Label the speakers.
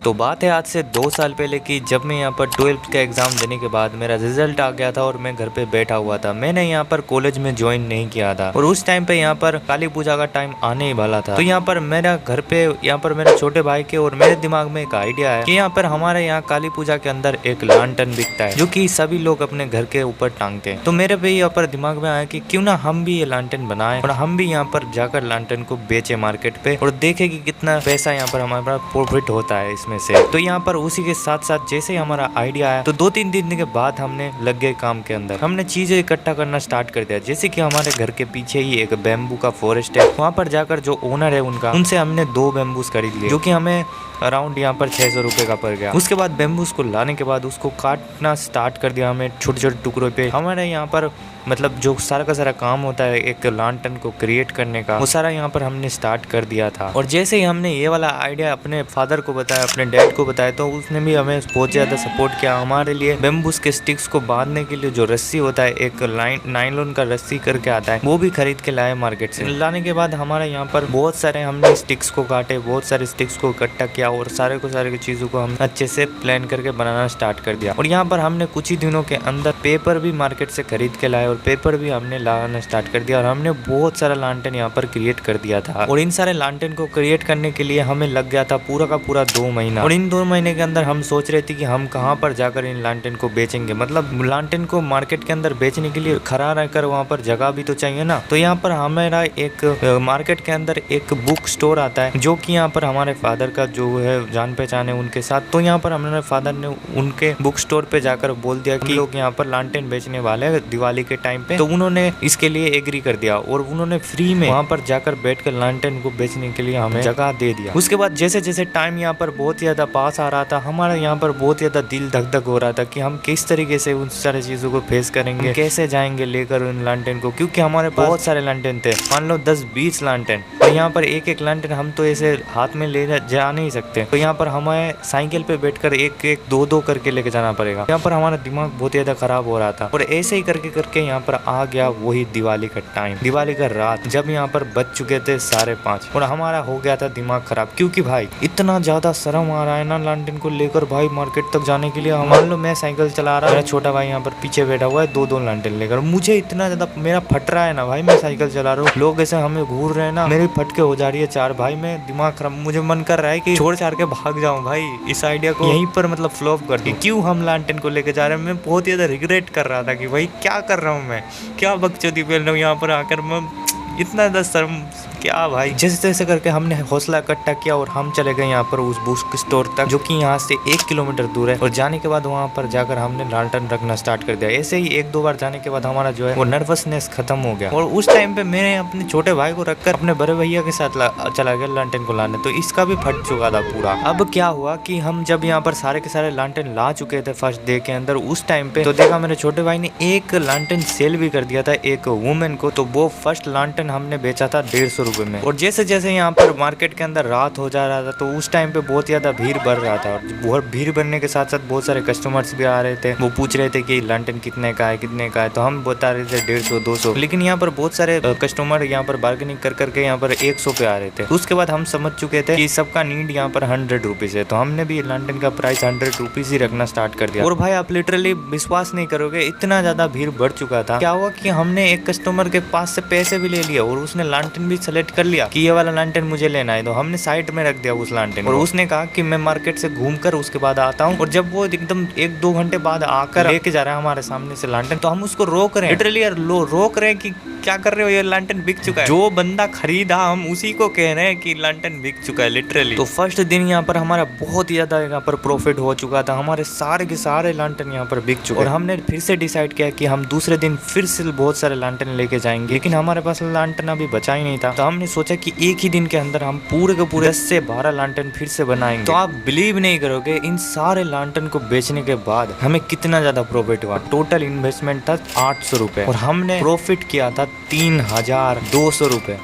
Speaker 1: तो बात है आज से 2 साल पहले की, जब मैं यहाँ पर 12th का एग्जाम देने के बाद मेरा रिजल्ट आ गया था और मैं घर पे बैठा हुआ था। मैंने यहाँ पर कॉलेज में ज्वाइन नहीं किया था और उस टाइम पे यहाँ पर काली पूजा का टाइम आने ही वाला था। तो यहाँ पर मेरा घर पे यहाँ पर मेरे छोटे भाई के और मेरे दिमाग में एक आइडिया है कि यहाँ पर हमारे यहाँ काली पूजा के अंदर एक लालटेन बिकता है जो कि सभी लोग अपने घर के ऊपर टांगते हैं। तो मेरे पे यहाँ पर दिमाग में आया कि क्यों ना हम भी ये लालटेन बनाएं और हम भी यहाँ पर जाकर लालटेन को बेचे मार्केट पे और देखे कि कितना पैसा यहाँ पर हमारे पास प्रॉफिट होता है इसमें से। तो यहाँ पर उसी के साथ साथ जैसे ही हमारा आइडिया आया तो 2-3 दिन के बाद हमने लग गए काम के अंदर। हमने चीजें इकट्ठा करना स्टार्ट कर दिया। जैसे कि हमारे घर के पीछे ही एक बैम्बू का फॉरेस्ट है, वहाँ पर जाकर जो ओनर है उनसे हमने 2 बैम्बूस खरीद लिए जो कि हमें अराउंड यहाँ पर 600 रुपए का पड़ गया। उसके बाद बैम्बूस को लाने के बाद उसको काटना स्टार्ट कर दिया हमें छोटे छोटे टुकड़ों पे। हमारे यहाँ पर मतलब जो सारा का सारा काम होता है एक लालटेन को क्रिएट करने का, वो सारा यहाँ पर हमने स्टार्ट कर दिया था। और जैसे ही हमने ये वाला आइडिया अपने फादर को बताया, अपने डैड को बताया, तो उसने भी हमें बहुत ज़्यादा सपोर्ट किया। हमारे लिए बैम्बूस के स्टिक्स को बांधने के लिए जो रस्सी होता है, एक नायलॉन का रस्सी करके आता है, वो भी खरीद के लाए मार्केट से। लाने के बाद हमारे यहाँ पर बहुत सारे हमने स्टिक्स को काटे, बहुत सारे स्टिक्स को इकट्ठा किया और सारे चीज़ों को हम अच्छे से प्लान करके बनाना स्टार्ट कर दिया। और यहाँ पर हमने कुछ ही दिनों के अंदर पेपर भी मार्केट से खरीद के लाए और पेपर भी हमने लगाना स्टार्ट कर दिया और हमने बहुत सारा लालटेन यहाँ पर क्रिएट कर दिया था। और इन सारे लालटेन को क्रिएट करने के लिए हमें लग गया था पूरा का पूरा 2 महीना। और इन 2 महीने के अंदर हम सोच रहे थे कि हम कहाँ पर जाकर इन लालटेन को बेचेंगे। मतलब लालटेन को मार्केट के अंदर बेचने के लिए खड़ा रहकर वहाँ पर जगह भी तो चाहिए ना। तो यहाँ पर हमारा एक मार्केट के अंदर एक बुक स्टोर आता है जो कि यहाँ पर हमारे फादर का जो है जान पहचान है उनके साथ। तो यहाँ पर हमारे फादर ने उनके बुक स्टोर पे जाकर बोल दिया कि लोग यहाँ पर लालटेन बेचने वाले हैं दिवाली के टाइम पे। तो उन्होंने इसके लिए एग्री कर दिया और उन्होंने फ्री में वहाँ पर जाकर बैठकर लालटेन को बेचने के लिए हमें जगह दे दिया। उसके बाद जैसे जैसे टाइम यहाँ पर बहुत ज्यादा पास आ रहा था, हमारा यहाँ पर बहुत ज्यादा दिल धक धक हो रहा था कि हम किस तरीके से उन सारी चीजों को फेस करेंगे, कैसे जाएंगे लेकर उन लालटेन को, क्योंकि हमारे पास बहुत सारे लालटेन थे, मान लो 10-20 लालटेन। और यहाँ पर एक लालटेन हम तो ऐसे हाथ में ले जा नहीं सकते। तो यहाँ पर हमें साइकिल पे बैठकर एक 2-2 करके लेके जाना पड़ेगा। यहाँ पर हमारा दिमाग बहुत ज्यादा खराब हो रहा था। और ऐसे ही करके करके यहाँ पर आ गया वही दिवाली का टाइम, दिवाली का रात, जब यहाँ पर बज चुके थे 5:30 और हमारा हो गया था दिमाग खराब। क्योंकि भाई इतना ज्यादा शर्म आ रहा है ना लालटेन को लेकर भाई मार्केट तक जाने के लिए। मान लो मैं साइकिल चला रहा, मेरा छोटा भाई यहाँ पर पीछे बैठा हुआ है 2-2 लालटेन लेकर। मुझे इतना ज्यादा मेरा फट रहा है ना भाई, मैं साइकिल चला रहा हूँ, लोग ऐसे हमें घूर रहे हैं ना, मेरी फटके हो जा रही है 4 भाई। मैं दिमाग खराब, मुझे मन कर रहा है कि छोड़ छाड़ के भाग जाऊं भाई, इस आइडिया को यहीं पर मतलब फ्लॉप कर दी। क्यों हम लालटेन को लेके जा रहे हैं। मैं बहुत ज्यादा रिग्रेट कर रहा था कि भाई क्या कर रहा हूँ मैं, क्या बकचोदी पहन रहा हूँ यहाँ पर आकर, मैं इतना ज्यादा शर्म क्या भाई। जैसे तैसे करके हमने हौसला इकट्ठा किया और हम चले गए यहाँ पर उस बुक स्टोर तक जो कि यहाँ से 1 किलोमीटर दूर है। और जाने के बाद वहाँ पर जाकर हमने लालटेन रखना स्टार्ट कर दिया। ऐसे ही 1-2 बार जाने के बाद हमारा जो है वो नर्वसनेस खत्म हो गया। और उस टाइम पे मैंने अपने छोटे भाई को रखकर अपने बड़े भैया के साथ चला गया लालटेन को लाने, तो इसका भी फट चुका था पूरा। अब क्या हुआ कि हम जब यहाँ पर सारे के सारे लालटेन ला चुके थे फर्स्ट डे के अंदर, उस टाइम पे तो देखा मेरे छोटे भाई ने एक लालटेन सेल भी कर दिया था एक वुमेन को। तो वो फर्स्ट लालटेन हमने बेचा था 150 रुपए में। और जैसे जैसे यहाँ पर मार्केट के अंदर रात हो जा रहा था तो उस टाइम पे बहुत ज्यादा भीड़ बढ़ रहा था। और भीड़ बढ़ने के साथ साथ बहुत सारे कस्टमर्स भी आ रहे थे, वो पूछ रहे थे कि लालटेन कितने का है कितने का है। तो हम बता रहे थे 150-200, लेकिन यहाँ पर बहुत सारे कस्टमर यहाँ पर बार्गेनिंग कर करके यहाँ पर 100 पे आ रहे थे। तो उसके बाद हम समझ चुके थे कि सबका नीड यहाँ पर 100 रुपीज है। तो हमने भी लालटेन का प्राइस 100 रुपीज ही रखना स्टार्ट कर दिया। और भाई आप लिटरली विश्वास नहीं करोगे, इतना ज्यादा भीड़ बढ़ चुका था। क्या हुआ कि हमने एक कस्टमर के पास से पैसे भी ले लिया और उसने लालटेन भी सेलेक्ट कर लिया कि ये वाला लालटेन मुझे लेना है। तो हमने साइड में रख दिया उस लालटेन और उसने कहा कि मैं मार्केट से घूमकर उसके बाद आता हूँ। और जब वो एकदम 1-2 घंटे बाद आकर लेके जा रहा है हमारे सामने से लालटेन, तो हम उसको रोक रहे हैं, लिटरली यार रोक रहे हैं कि क्या कर रहे हो, ये लालटेन बिक चुका है। जो बंदा खरीदा हम उसी को कह रहे हैं कि लालटेन बिक चुका है लिटरली। तो फर्स्ट दिन यहाँ पर हमारा बहुत ही ज्यादा यहाँ पर प्रॉफिट हो चुका था, हमारे सारे के सारे लालटेन यहाँ पर बिक चुके। और हमने फिर से डिसाइड किया कि हम दूसरे दिन फिर से बहुत सारे लालटेन लेके जाएंगे, लेकिन हमारे पास लालटेन अभी बचा ही नहीं था। तो हमने सोचा कि एक ही दिन के अंदर हम पूरे के पूरे 10 से 12 लालटेन फिर से बनाएंगे। तो आप बिलीव नहीं करोगे, इन सारे लालटेन को बेचने के बाद हमें कितना ज्यादा प्रॉफिट हुआ। टोटल इन्वेस्टमेंट था 800 रुपए और हमने प्रॉफिट किया था 3200 रुपए।